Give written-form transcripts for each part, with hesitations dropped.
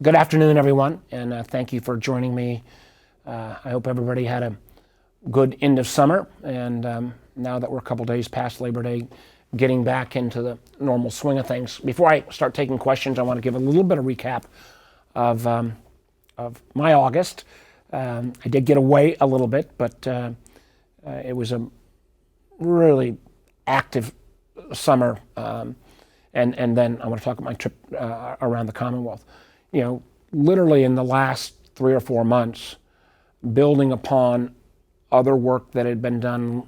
Good afternoon, everyone, and thank you for joining me. I hope everybody had a good end of summer, and now that we're a couple days past Labor Day, getting back into the normal swing of things. Before I start taking questions, I want to give a little bit of recap of my August. I did get away a little bit, but it was a really active summer, and then I want to talk about my trip around the Commonwealth. Literally in the last 3 or 4 months, building upon other work that had been done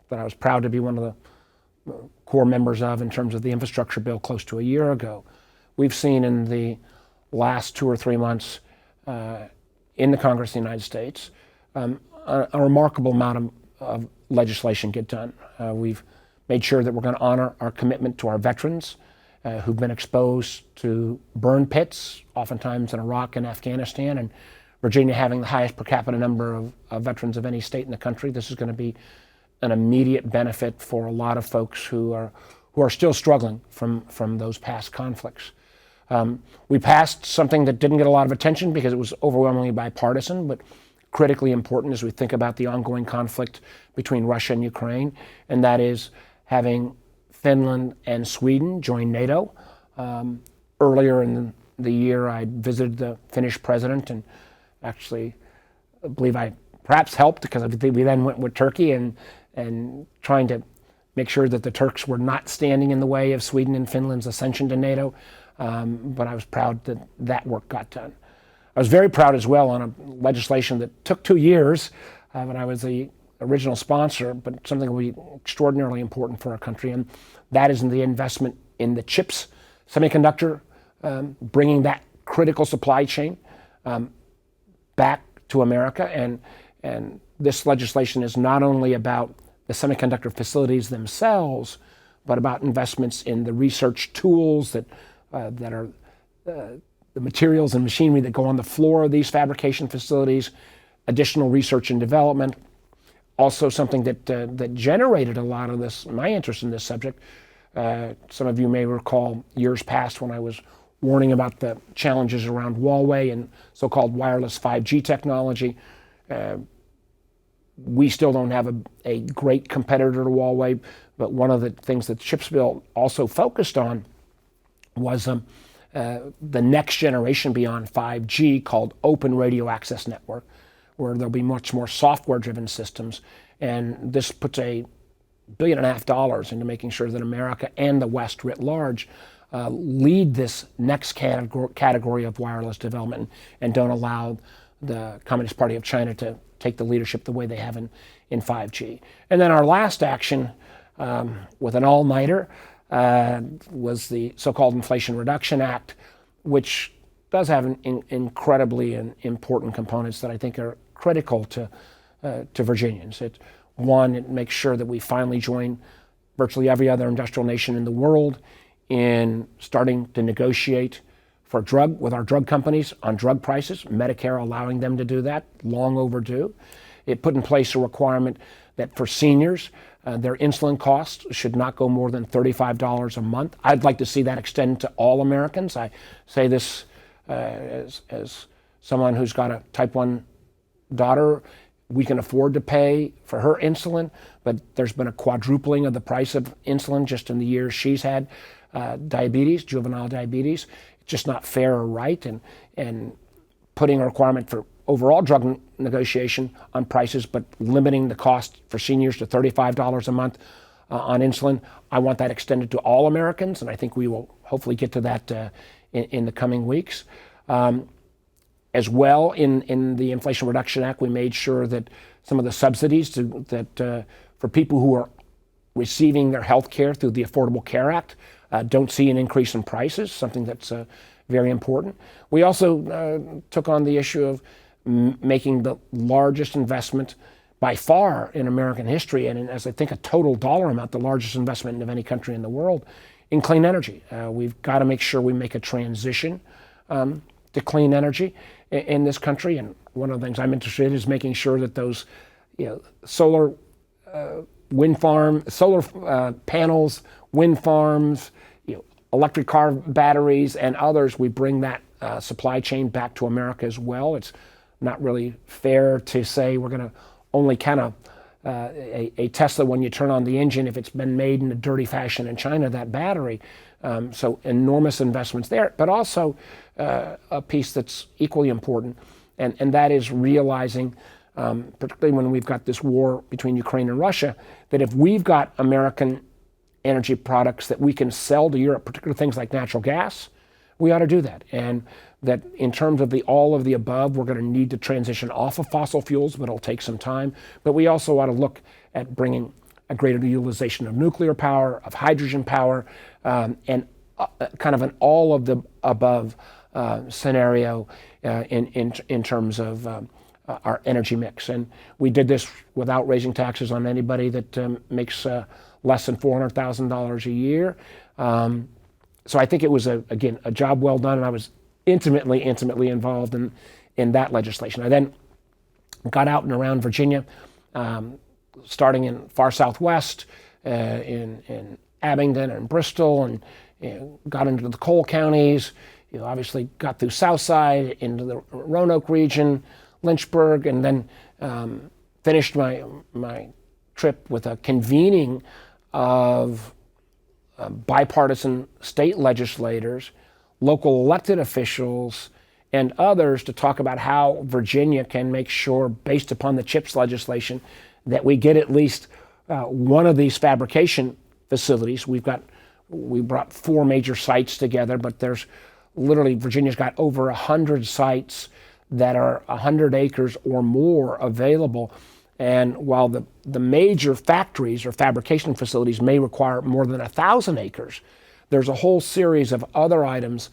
that I was proud to be one of the core members of in terms of the infrastructure bill close to a year ago. We've seen in the last 2 or 3 months in the Congress of the United States a remarkable amount of legislation get done. We've made sure that we're going to honor our commitment to our veterans who've been exposed to burn pits, oftentimes in Iraq and Afghanistan, and Virginia having the highest per capita number of veterans of any state in the country. This is going to be an immediate benefit for a lot of folks who are still struggling from those past conflicts. We passed something that didn't get a lot of attention because it was overwhelmingly bipartisan, but critically important as we think about the ongoing conflict between Russia and Ukraine, and that is having Finland and Sweden join NATO. Earlier in the year, I visited the Finnish president and actually believe I perhaps helped because we then went with Turkey and trying to make sure that the Turks were not standing in the way of Sweden and Finland's ascension to NATO. But I was proud that that work got done. I was very proud as well on a legislation that took 2 years when I was the original sponsor, but something that will be extraordinarily important for our country, and that is in the investment in the chips semiconductor, bringing that critical supply chain back to America. And this legislation is not only about the semiconductor facilities themselves, but about investments in the research tools that are the materials and machinery that go on the floor of these fabrication facilities, additional research and development. Also something that generated a lot of my interest in this subject. Some of you may recall years past when I was warning about the challenges around Huawei and so-called wireless 5G technology. We still don't have a great competitor to Huawei, but one of the things that the CHIPS bill also focused on was the next generation beyond 5G called Open Radio Access Network, where there'll be much more software-driven systems. And this puts $1.5 billion into making sure that America and the West writ large lead this next category of wireless development and don't allow the Communist Party of China to take the leadership the way they have in 5G. And then our last action with an all-nighter was the so-called Inflation Reduction Act, which does have incredibly important components that I think are critical to Virginians. It makes sure that we finally join virtually every other industrial nation in the world in starting to negotiate with our drug companies on drug prices, Medicare allowing them to do that, long overdue. It put in place a requirement that for seniors, their insulin costs should not go more than $35 a month. I'd like to see that extend to all Americans. I say this as someone who's got a type 1 daughter. We can afford to pay for her insulin, but there's been a quadrupling of the price of insulin just in the years she's had diabetes, juvenile diabetes. It's just not fair or right, and putting a requirement for overall drug negotiation on prices, but limiting the cost for seniors to $35 a month on insulin. I want that extended to all Americans, and I think we will hopefully get to that in the coming weeks. As well, in the Inflation Reduction Act, we made sure that some of the subsidies for people who are receiving their health care through the Affordable Care Act don't see an increase in prices, something that's very important. We also took on the issue of making the largest investment by far in American history, and as I think a total dollar amount, the largest investment of any country in the world, in clean energy. We've got to make sure we make a transition to clean energy in this country, and one of the things I'm interested in is making sure that those solar panels, wind farms, electric car batteries, and others, we bring that supply chain back to America as well. It's not really fair to say we're going to only kind of a Tesla, when you turn on the engine, if it's been made in a dirty fashion in China, that battery. So enormous investments there, but also a piece that's equally important, and that is realizing, particularly when we've got this war between Ukraine and Russia, that if we've got American energy products that we can sell to Europe, particularly things like natural gas, we ought to do that. And that in terms of all of the above, we're going to need to transition off of fossil fuels, but it'll take some time. But we also ought to look at bringing a greater utilization of nuclear power, of hydrogen power, and kind of an all of the above scenario in terms of our energy mix. And we did this without raising taxes on anybody that makes less than $400,000 a year. So I think it was, again, a job well done, and I was intimately involved in that legislation. I then got out and around Virginia, starting in far southwest, in Abingdon and Bristol, and got into the coal counties. Obviously got through Southside, into the Roanoke region, Lynchburg, and then finished my trip with a convening of bipartisan state legislators, local elected officials, and others to talk about how Virginia can make sure, based upon the CHIPS legislation, that we get at least one of these fabrication facilities. We brought 4 major sites together, but there's literally, Virginia's got over 100 sites that are 100 acres or more available. And while the major factories or fabrication facilities may require more than 1,000 acres, there's a whole series of other items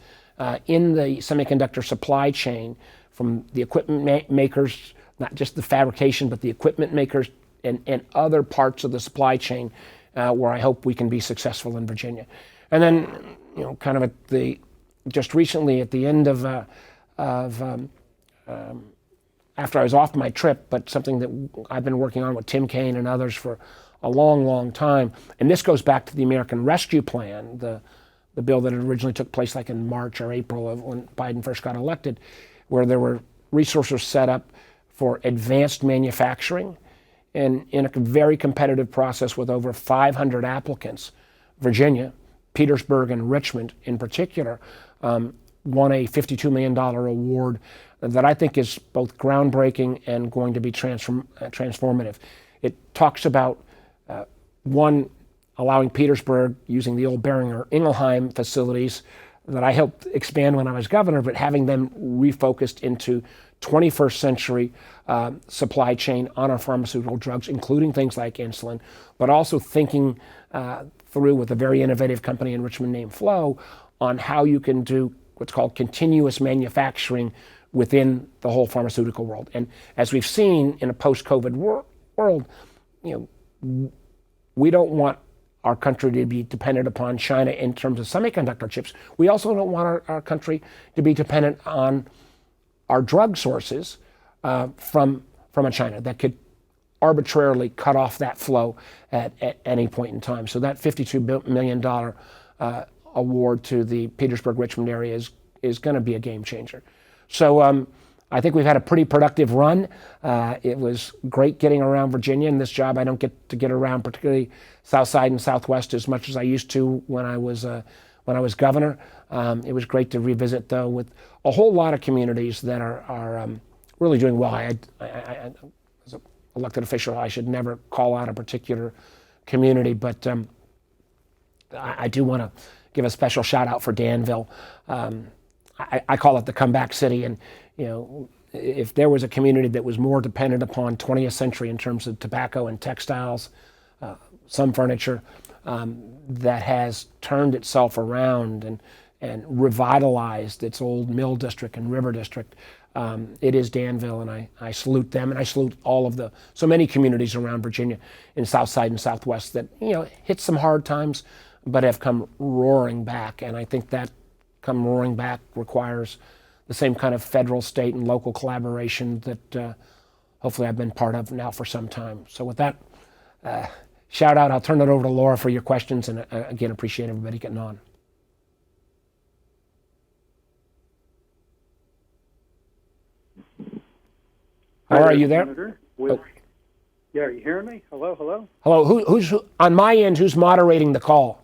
in the semiconductor supply chain, from the equipment makers, not just the fabrication, but the equipment makers and other parts of the supply chain where I hope we can be successful in Virginia. And then, kind of just recently at the end of after I was off my trip, but something that I've been working on with Tim Kaine and others for a long time. And this goes back to the American Rescue Plan, the bill that originally took place like in March or April of when Biden first got elected, where there were resources set up for advanced manufacturing. And in a very competitive process with over 500 applicants, Virginia, Petersburg, and Richmond in particular, won a $52 million award that I think is both groundbreaking and going to be transformative. It talks about, one, allowing Petersburg, using the old Beringer Ingelheim facilities that I helped expand when I was governor, but having them refocused into 21st century supply chain on our pharmaceutical drugs, including things like insulin, but also thinking through with a very innovative company in Richmond named Flow on how you can do what's called continuous manufacturing within the whole pharmaceutical world. And as we've seen in a post-COVID world, we don't want our country to be dependent upon China in terms of semiconductor chips. We also don't want our country to be dependent on our drug sources from a China that could arbitrarily cut off that flow at any point in time. So that $52 million award to the Petersburg-Richmond area is going to be a game changer. So I think we've had a pretty productive run. It was great getting around Virginia. In this job, I don't get to get around particularly South Side and Southwest as much as I used to when I was governor. It was great to revisit, though, with a whole lot of communities that are really doing well. I as an elected official, I should never call out a particular community, but I do want to give a special shout out for Danville. I call it the comeback city, and if there was a community that was more dependent upon 20th century in terms of tobacco and textiles, some furniture, that has turned itself around and revitalized its old Mill District and River District, it is Danville, and I salute them, and I salute all of so many communities around Virginia in South Side and Southwest that hit some hard times, but have come roaring back. And I think that come roaring back requires the same kind of federal, state, and local collaboration that hopefully I've been part of now for some time. So with that shout out, I'll turn it over to Laura for your questions, and again, appreciate everybody getting on. Laura, are you there? Senator, Oh. Yeah, are you hearing me? Hello, hello? Hello, who's on my end, who's moderating the call?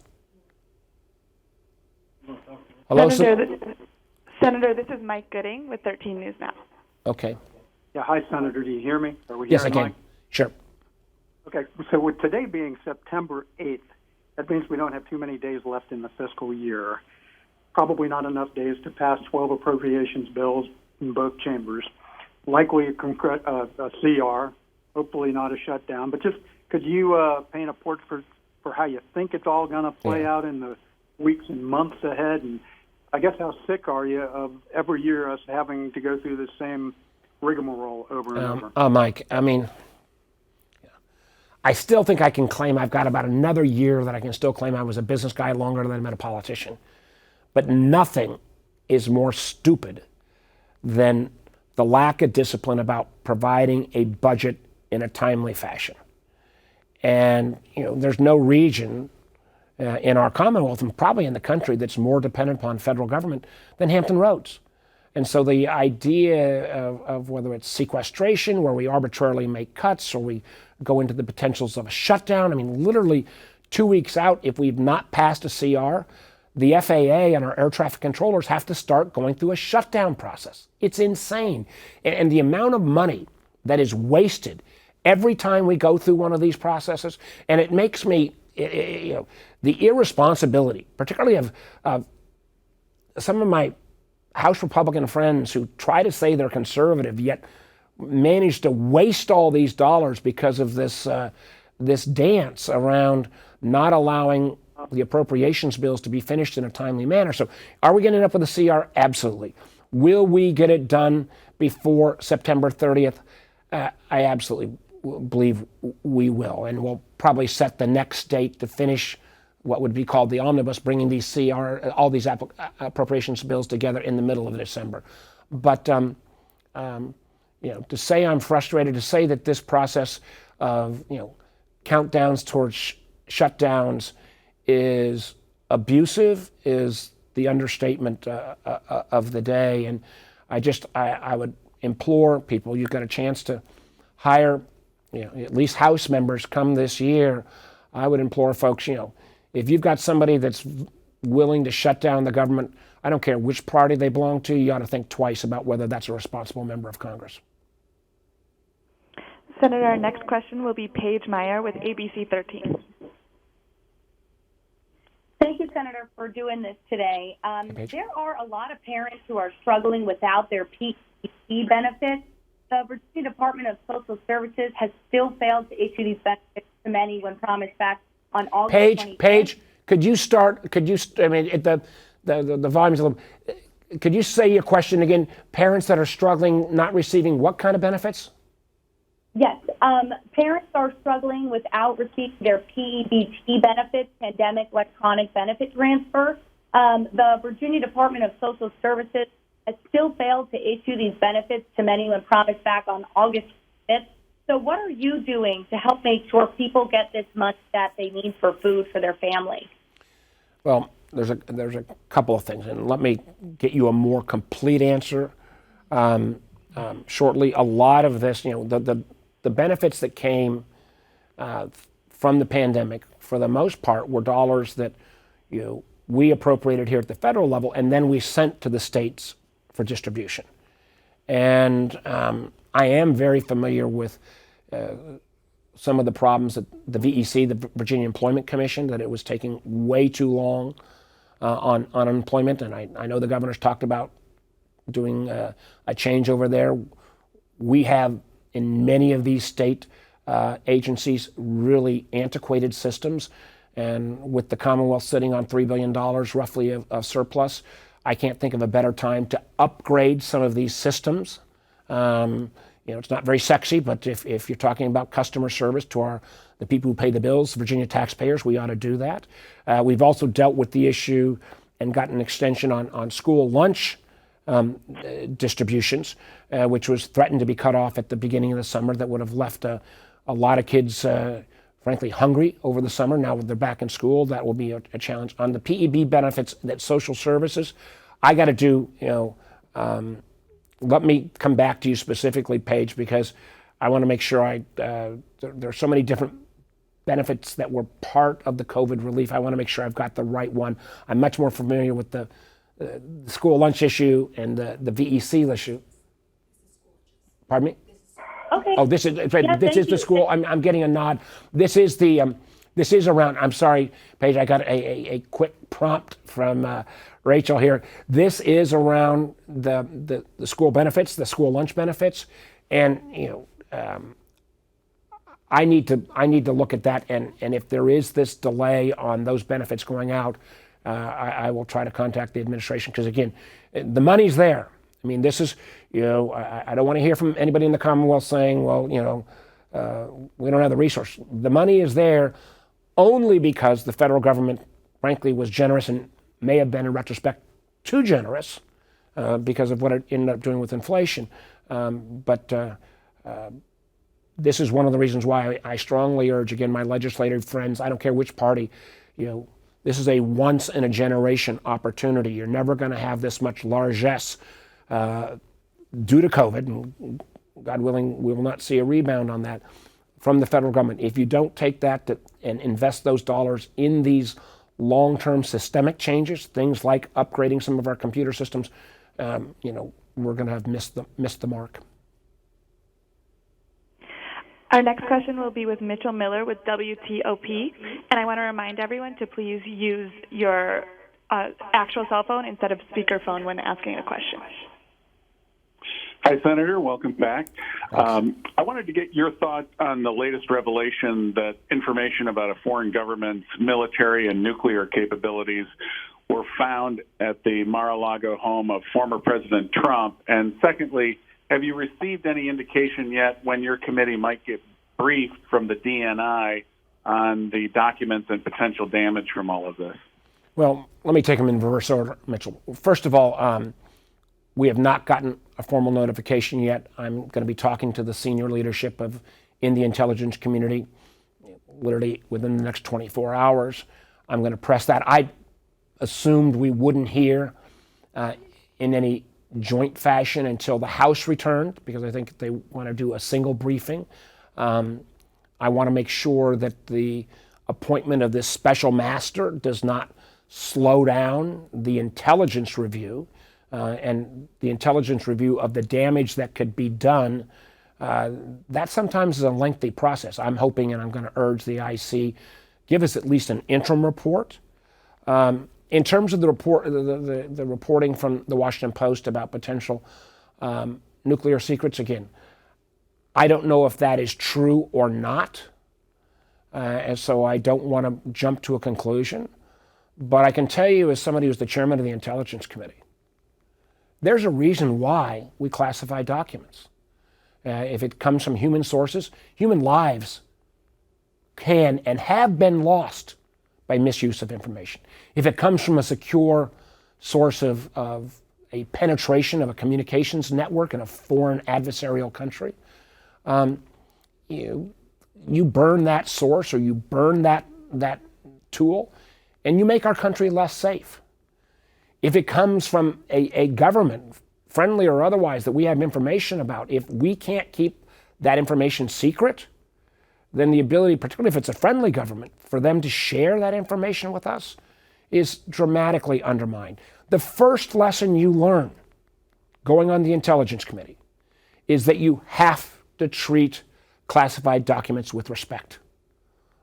Hello, Senator, this is Mike Gooding with 13 News Now. Okay. Yeah, hi, Senator. Do you hear me? Are we Yes, I hearing can. Mike? Sure. Okay, so with today being September 8th, that means we don't have too many days left in the fiscal year. Probably not enough days to pass 12 appropriations bills in both chambers. Likely a CR, hopefully not a shutdown. But just could you paint a portrait for how you think it's all going to play out in the weeks and months ahead? And I guess how sick are you of every year us having to go through the same rigmarole over and over? Oh, Mike, I mean, I still think I can claim I've got about another year that I can still claim I was a business guy longer than I've been a politician. But nothing is more stupid than the lack of discipline about providing a budget in a timely fashion. And, there's no region in our Commonwealth and probably in the country that's more dependent upon federal government than Hampton Roads. And so the idea of whether it's sequestration, where we arbitrarily make cuts, or we go into the potentials of a shutdown, I mean, literally 2 weeks out, if we've not passed a CR, the FAA and our air traffic controllers have to start going through a shutdown process. It's insane. And the amount of money that is wasted every time we go through one of these processes, and it makes me, the irresponsibility, particularly of some of my House Republican friends who try to say they're conservative, yet manage to waste all these dollars because of this dance around not allowing the appropriations bills to be finished in a timely manner. So are we going to end up with a CR? Absolutely. Will we get it done before September 30th? I absolutely believe we will. And we'll probably set the next date to finish what would be called the omnibus, bringing these all these appropriations bills together in the middle of December. But to say I'm frustrated, to say that this process of countdowns towards shutdowns is abusive is the understatement of the day. And I would implore people, you've got a chance to hire at least House members come this year. I would implore folks, if you've got somebody that's willing to shut down the government, I don't care which party they belong to, you ought to think twice about whether that's a responsible member of Congress. Senator, our next question will be Paige Meyer with ABC 13. Thank you, Senator, for doing this today. There are a lot of parents who are struggling without their PPP benefits. The Virginia Department of Social Services has still failed to issue these benefits to many when promised back on August 25th. Paige, could you, the volume's a little, could you say your question again? Parents that are struggling, not receiving what kind of benefits? Yes, parents are struggling without receiving their PEBT benefits, Pandemic Electronic Benefit Transfer. The Virginia Department of Social Services has still failed to issue these benefits to many when promised back on August 5th. So what are you doing to help make sure people get this money that they need for food for their family? Well, there's a couple of things, and let me get you a more complete answer shortly. A lot of this, the benefits that came from the pandemic, for the most part, were dollars that we appropriated here at the federal level, and then we sent to the states for distribution. And I am very familiar with some of the problems that the VEC, the Virginia Employment Commission, that it was taking way too long on unemployment. And I know the governor's talked about doing a change over there. We have, in many of these state agencies, really antiquated systems. And with the Commonwealth sitting on $3 billion roughly of surplus, I can't think of a better time to upgrade some of these systems. It's not very sexy, but if you're talking about customer service to the people who pay the bills, Virginia taxpayers, we ought to do that. We've also dealt with the issue and gotten an extension on school lunch distributions, which was threatened to be cut off at the beginning of the summer. That would have left a lot of kids, frankly, hungry over the summer. Now they're back in school, that will be a challenge. On the PEB benefits, that social services, I got to do, let me come back to you specifically, Paige, because I want to make sure there are so many different benefits that were part of the COVID relief. I want to make sure I've got the right one. I'm much more familiar with the school lunch issue and the VEC issue. Pardon me? Okay. Oh, this is Yeah, this thank is the you. school. I'm getting a nod. This is around. I'm sorry, Paige. I got a quick prompt from Rachel here. This is around the school benefits, the school lunch benefits, and I need to look at that. And if there is this delay on those benefits going out, I will try to contact the administration, because again, the money's there. I mean, this is, I don't want to hear from anybody in the Commonwealth saying, well, we don't have the resource. The money is there only because the federal government, frankly, was generous and may have been, in retrospect, too generous because of what it ended up doing with inflation. But this is one of the reasons why I strongly urge, again, my legislative friends, I don't care which party, this is a once-in-a-generation opportunity. You're never going to have this much largesse due to COVID, and God willing, we will not see a rebound on that from the federal government. If you don't take that and invest those dollars in these long-term systemic changes, things like upgrading some of our computer systems, we're going to have missed the mark. Our next question will be with Mitchell Miller with WTOP, and I want to remind everyone to please use your actual cell phone instead of speakerphone when asking a question. Hi, Senator. Welcome back. I wanted to get your thoughts on the latest revelation that information about a foreign government's military and nuclear capabilities were found at the Mar-a-Lago home of former President Trump. And secondly, have you received any indication yet when your committee might get briefed from the DNI on the documents and potential damage from all of this? Well, let me take them in reverse order, Mitchell. First of all, we have not gotten a formal notification yet. I'm going to be talking to the senior leadership in the intelligence community literally within the next 24 hours. I'm going to press that. I assumed we wouldn't hear in any joint fashion until the House returned, because I think they want to do a single briefing. I want to make sure that the appointment of this special master does not slow down the intelligence review and the intelligence review of the damage that could be done. That sometimes is a lengthy process. I'm hoping, and I'm going to urge the IC, give us at least an interim report. In terms of the reporting from the Washington Post about potential nuclear secrets, again, I don't know if that is true or not, and so I don't want to jump to a conclusion. But I can tell you, as somebody who's the chairman of the Intelligence Committee, there's a reason why we classify documents. If it comes from human sources, human lives can and have been lost by misuse of information. If it comes from a secure source of a penetration of a communications network in a foreign adversarial country, you burn that source, or you burn that tool, and you make our country less safe. If it comes from a government, friendly or otherwise, that we have information about, if we can't keep that information secret, then the ability, particularly if it's a friendly government, for them to share that information with us is dramatically undermined. The first lesson you learn going on the Intelligence Committee is that you have to treat classified documents with respect.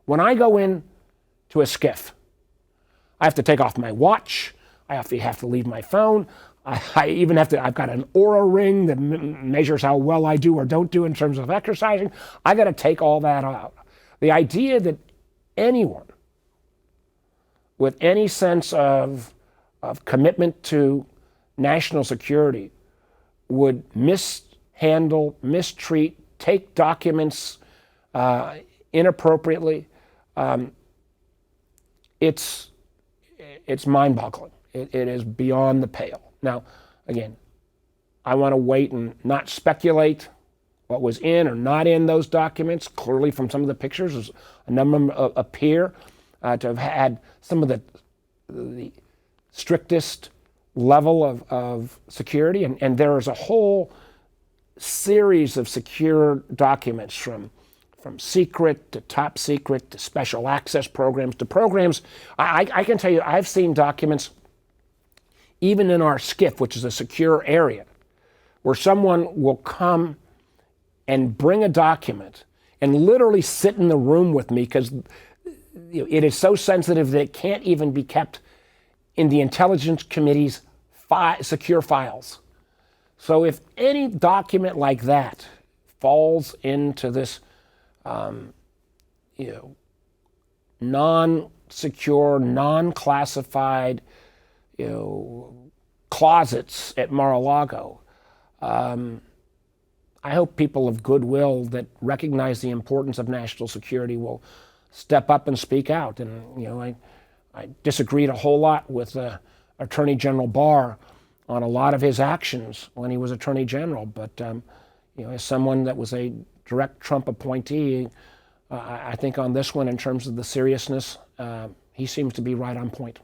When I go in to a SCIF, I have to take off my watch, I have to leave my phone, I even have to, I've got an Oura ring that measures how well I do or don't do in terms of exercising. I got to take all that out. The idea that anyone with any sense of commitment to national security would mishandle, mistreat, take documents inappropriately, it's mind-boggling. It is beyond the pale. Now, again, I want to wait and not speculate what was in or not in those documents. Clearly, from some of the pictures, a number appear to have had some of the strictest level of security, and there is a whole series of secure documents from secret to top secret to special access programs to programs. I can tell you, I've seen documents even in our SCIF, which is a secure area, where someone will come and bring a document and literally sit in the room with me because it is so sensitive that it can't even be kept in the Intelligence Committee's secure files. So if any document like that falls into this, non-secure, non-classified, closets at Mar-a-Lago, I hope people of goodwill that recognize the importance of national security will step up and speak out. And I disagreed a whole lot with Attorney General Barr on a lot of his actions when he was Attorney General. But as someone that was a direct Trump appointee, I think on this one, in terms of the seriousness, he seems to be right on point.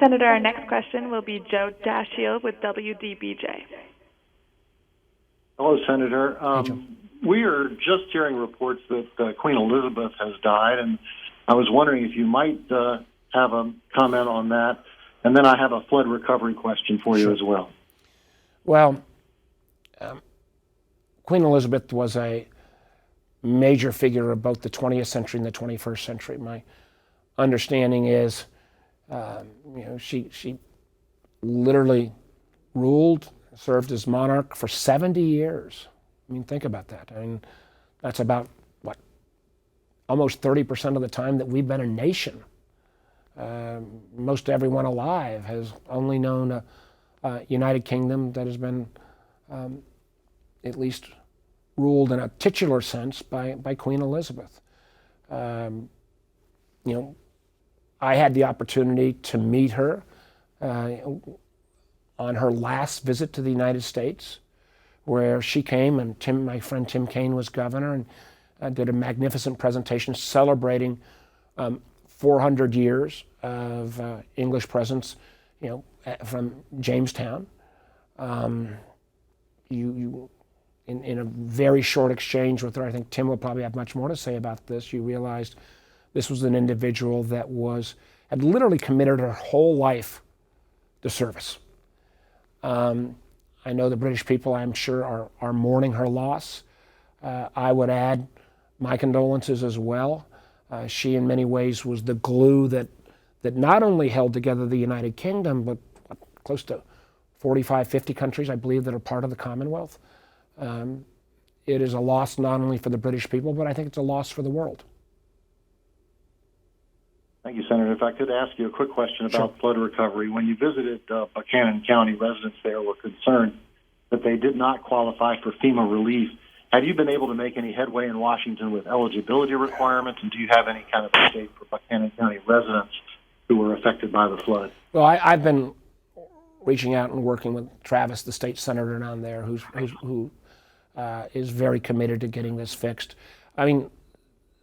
Senator, our next question will be Joe Dashiell with WDBJ. Hello, Senator. We are just hearing reports that Queen Elizabeth has died, and I was wondering if you might have a comment on that. And then I have a flood recovery question for you as well. Well, Queen Elizabeth was a major figure of both the 20th century and the 21st century. My understanding is, she literally ruled, served as monarch for 70 years. I mean, think about that. I mean, that's about, almost 30% of the time that we've been a nation. Most everyone alive has only known a United Kingdom that has been at least ruled in a titular sense by Queen Elizabeth. I had the opportunity to meet her on her last visit to the United States, where she came and my friend Tim Kaine was governor, and did a magnificent presentation celebrating 400 years of English presence, from Jamestown. In a very short exchange with her, I think Tim will probably have much more to say about this, you realized this was an individual that had literally committed her whole life to service. I know the British people, I'm sure, are mourning her loss. I would add my condolences as well. She, in many ways, was the glue that not only held together the United Kingdom, but close to 45, 50 countries, I believe, that are part of the Commonwealth. It is a loss not only for the British people, but I think it's a loss for the world. Thank you, Senator. If I could ask you a quick question about flood recovery. When you visited Buchanan County, residents there were concerned that they did not qualify for FEMA relief. Have you been able to make any headway in Washington with eligibility requirements, and do you have any kind of update for Buchanan County residents who were affected by the flood? Well, I've been reaching out and working with Travis, the state senator down there, who is very committed to getting this fixed. I mean,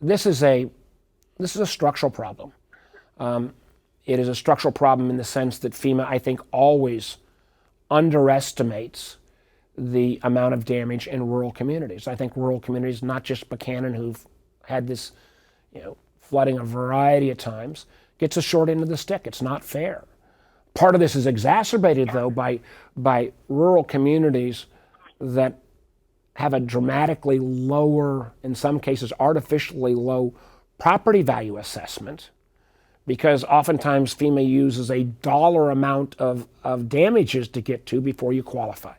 this is a structural problem. It is a structural problem in the sense that FEMA, I think, always underestimates the amount of damage in rural communities. I think rural communities, not just Buchanan, who've had this, flooding a variety of times, gets a short end of the stick. It's not fair. Part of this is exacerbated, though, by rural communities that have a dramatically lower, in some cases artificially low, property value assessment, because oftentimes FEMA uses a dollar amount of damages to get to before you qualify.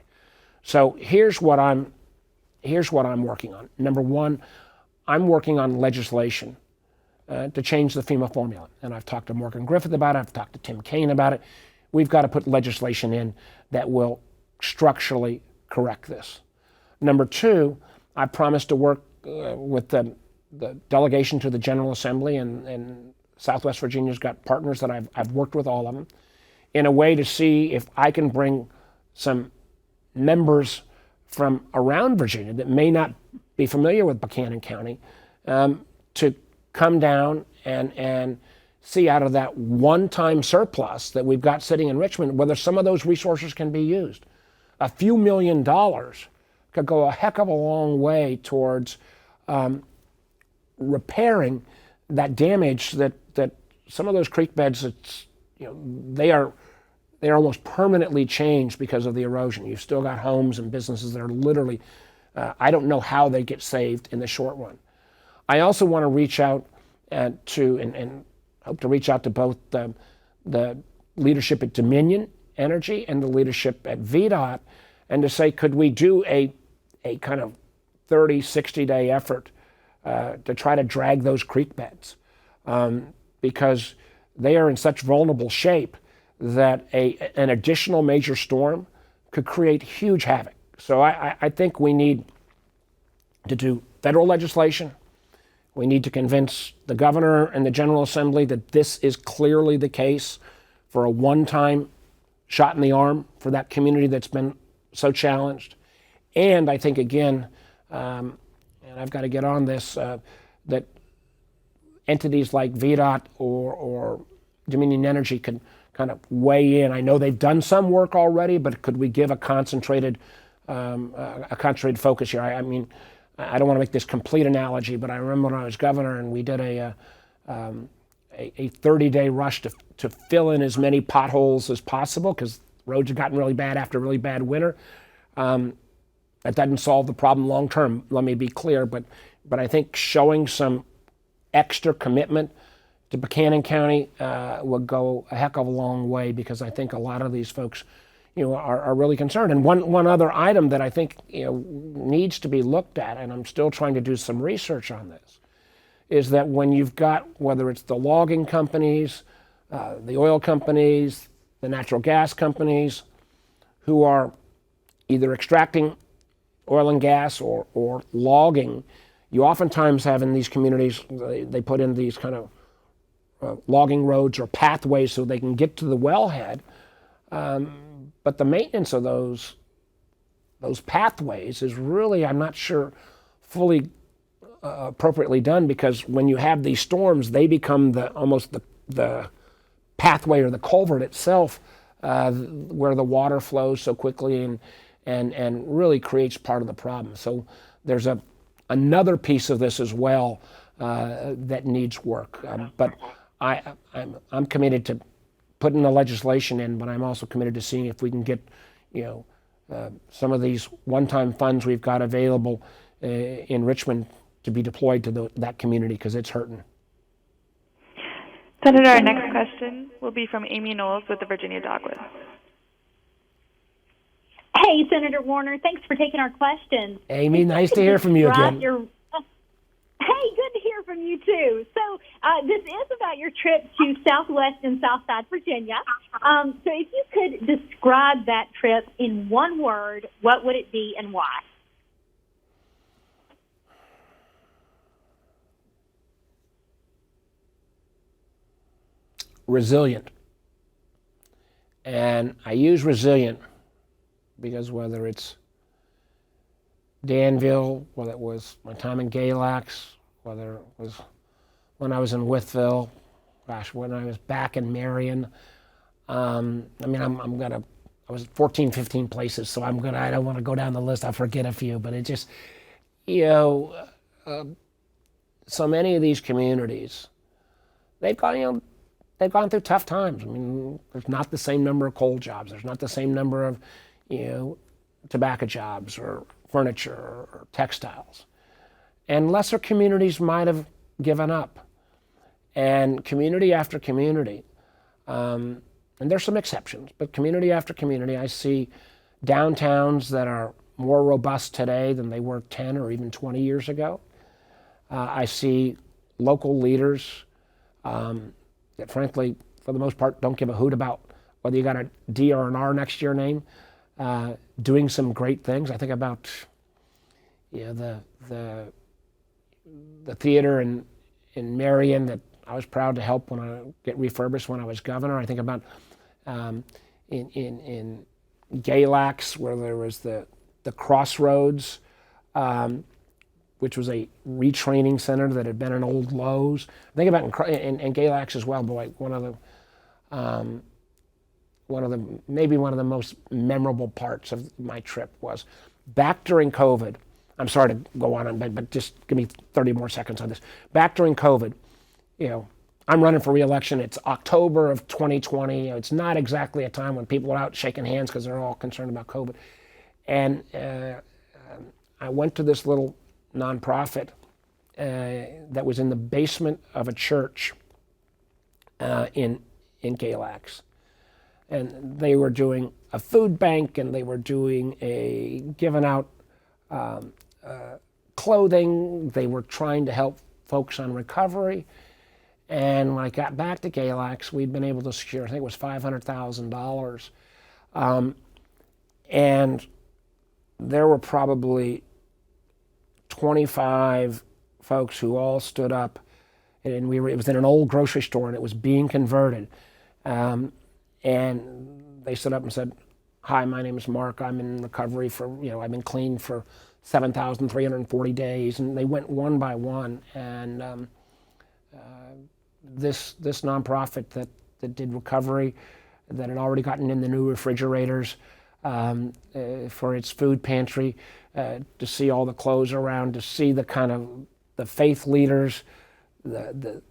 So here's what I'm working on. Number one, I'm working on legislation to change the FEMA formula. And I've talked to Morgan Griffith about it. I've talked to Tim Kaine about it. We've got to put legislation in that will structurally correct this. Number two, I promised to work with the delegation to the General Assembly, and Southwest Virginia's got partners that I've worked with, all of them, in a way to see if I can bring some members from around Virginia that may not be familiar with Buchanan County to come down and see out of that one-time surplus that we've got sitting in Richmond, whether some of those resources can be used. A few $1 million could go a heck of a long way towards repairing that damage that some of those creek beds, they are almost permanently changed because of the erosion. You've still got homes and businesses that are literally, I don't know how they get saved in the short run. I also want to reach out to, and hope to reach out to both the leadership at Dominion Energy and the leadership at VDOT, and to say, could we do a kind of 30, 60-day effort to try to drag those creek beds, because they are in such vulnerable shape that an additional major storm could create huge havoc. So I think we need to do federal legislation. We need to convince the governor and the General Assembly that this is clearly the case for a one-time shot in the arm for that community that's been so challenged. And I think, again, and I've got to get on this, that entities like VDOT or Dominion Energy can kind of weigh in. I know they've done some work already, but could we give a concentrated focus here? I mean, I don't want to make this complete analogy, but I remember when I was governor and we did a 30-day rush to fill in as many potholes as possible because roads had gotten really bad after a really bad winter. That doesn't solve the problem long term, let me be clear, but I think showing some extra commitment to Buchanan County would go a heck of a long way, because I think a lot of these folks are really concerned. And one other item that I think needs to be looked at, and I'm still trying to do some research on this, is that when you've got, whether it's the logging companies, the oil companies, the natural gas companies, who are either extracting oil and gas or logging, you oftentimes have in these communities, they put in these kind of logging roads or pathways so they can get to the wellhead. But the maintenance of those pathways is really, I'm not sure, fully appropriately done, because when you have these storms, they become almost the pathway or the culvert itself, where the water flows so quickly and really creates part of the problem. So there's another piece of this as well that needs work. But I'm committed to putting the legislation in, but I'm also committed to seeing if we can get some of these one-time funds we've got available in Richmond to be deployed to that community, because it's hurting. Senator, our next question will be from Amy Knowles with the Virginia Dogwood. Hey, Senator Warner, thanks for taking our questions. Amy, nice to hear from you again. Hey, good to hear from you, too. So this is about your trip to Southwest and Southside Virginia. So if you could describe that trip in one word, what would it be and why? Resilient. And I use resilient because whether it's Danville, whether it was my time in Galax, whether it was when I was in Wytheville, when I was back in Marion, I was 14, 15 places, so I don't want to go down the list, I'll forget a few, but it just, so many of these communities, they've gone through tough times. I mean, there's not the same number of coal jobs, there's not the same number of, tobacco jobs or furniture or textiles. And lesser communities might have given up. And community after community, and there's some exceptions, but community after community, I see downtowns that are more robust today than they were 10 or even 20 years ago. I see local leaders that frankly, for the most part, don't give a hoot about whether you got a D or an R next to your name, doing some great things. I think about the theater in Marion that I was proud to help when I get refurbished when I was governor. I think about in Galax, where there was the crossroads which was a retraining center that had been an old Lowe's. Think about in Galax as well, boy, one of the most memorable parts of my trip was back during COVID. I'm sorry to go on, but just give me 30 more seconds on this. Back during COVID, I'm running for re-election. It's October of 2020. It's not exactly a time when people are out shaking hands because they're all concerned about COVID. And I went to this little nonprofit that was in the basement of a church in Galax. And they were doing a food bank, and they were doing giving out clothing. They were trying to help folks on recovery. And when I got back to Galax, we'd been able to secure, I think it was $500,000. And there were probably 25 folks who all stood up, and it was in an old grocery store, and it was being converted. And they stood up and said, "Hi, my name is Mark. I'm in recovery I've been clean for 7,340 days." And they went one by one. And this nonprofit that did recovery, that had already gotten in the new refrigerators for its food pantry, to see all the clothes around, to see the kind of the faith leaders, the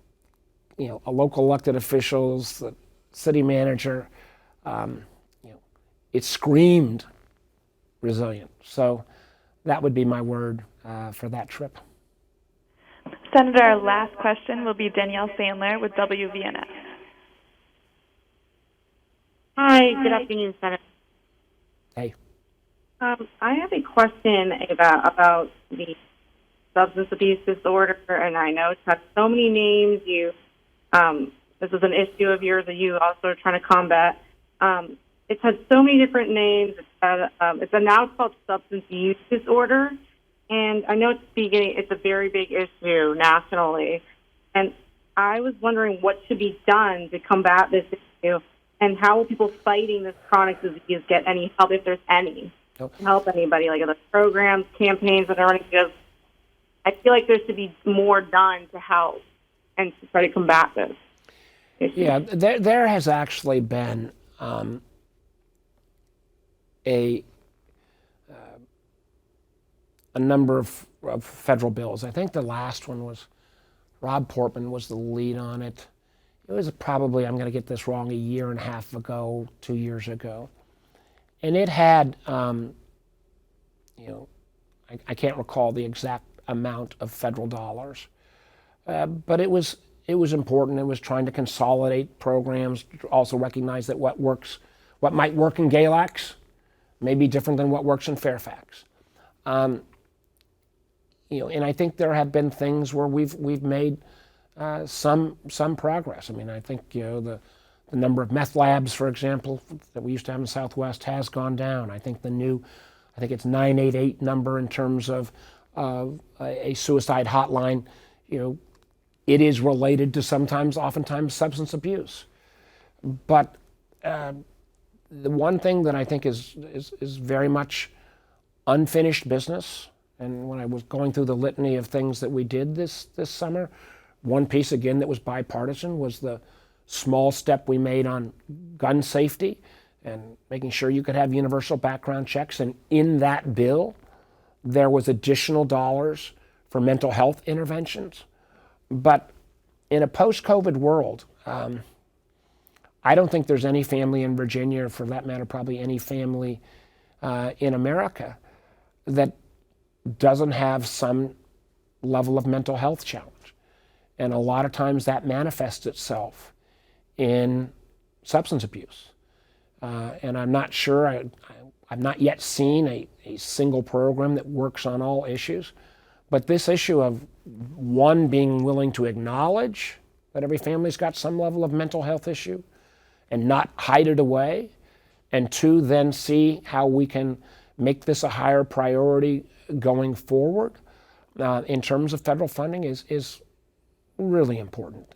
local elected officials, the city manager, it screamed resilient. So that would be my word for that trip. Senator, our last question will be Danielle Sandler with WVNS. Hi, good afternoon, Senator. Hey. I have a question about the substance abuse disorder, and I know it's had so many names. This is an issue of yours that you also are trying to combat. It's had so many different names. It's now called substance use disorder, and I know it's a very big issue nationally. And I was wondering what should be done to combat this issue, and how will people fighting this chronic disease get any help, if there's any? Help anybody, like the programs, campaigns that are running, because I feel like there should be more done to help and to try to combat this issue. Yeah, there has actually been a number of federal bills. I think the last one was Rob Portman was the lead on it. It was probably, I'm going to get this wrong, a year and a half ago, 2 years ago. And it had, I can't recall the exact amount of federal dollars, but it was important. It was trying to consolidate programs, also recognize that what might work in Galax may be different than what works in Fairfax. And I think there have been things where we've made some progress. I mean, I think the number of meth labs, for example, that we used to have in Southwest has gone down. I think it's 988 number in terms of a suicide hotline. It is related to oftentimes substance abuse. But the one thing that I think is very much unfinished business, and when I was going through the litany of things that we did this summer, one piece again that was bipartisan was the small step we made on gun safety and making sure you could have universal background checks. And in that bill, there was additional dollars for mental health interventions. But in a post-COVID world, I don't think there's any family in Virginia, or for that matter, probably any family in America, that doesn't have some level of mental health challenge. And a lot of times that manifests itself in substance abuse. And I'm not sure, I've not yet seen a single program that works on all issues. But this issue of, one, being willing to acknowledge that every family's got some level of mental health issue and not hide it away, and two, then see how we can make this a higher priority going forward in terms of federal funding is really important.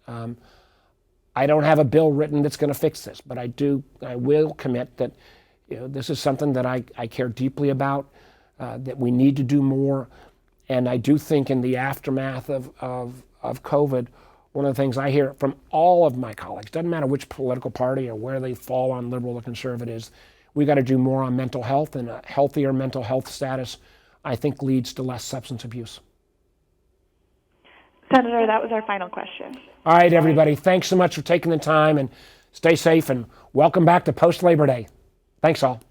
I don't have a bill written that's going to fix this, but I will commit that this is something that I care deeply about, that we need to do more. And I do think in the aftermath of COVID, one of the things I hear from all of my colleagues, doesn't matter which political party or where they fall on liberal or conservatives, we got to do more on mental health, and a healthier mental health status, I think, leads to less substance abuse. Senator, that was our final question. All right, everybody, thanks so much for taking the time, and stay safe, and welcome back to post-Labor Day. Thanks all.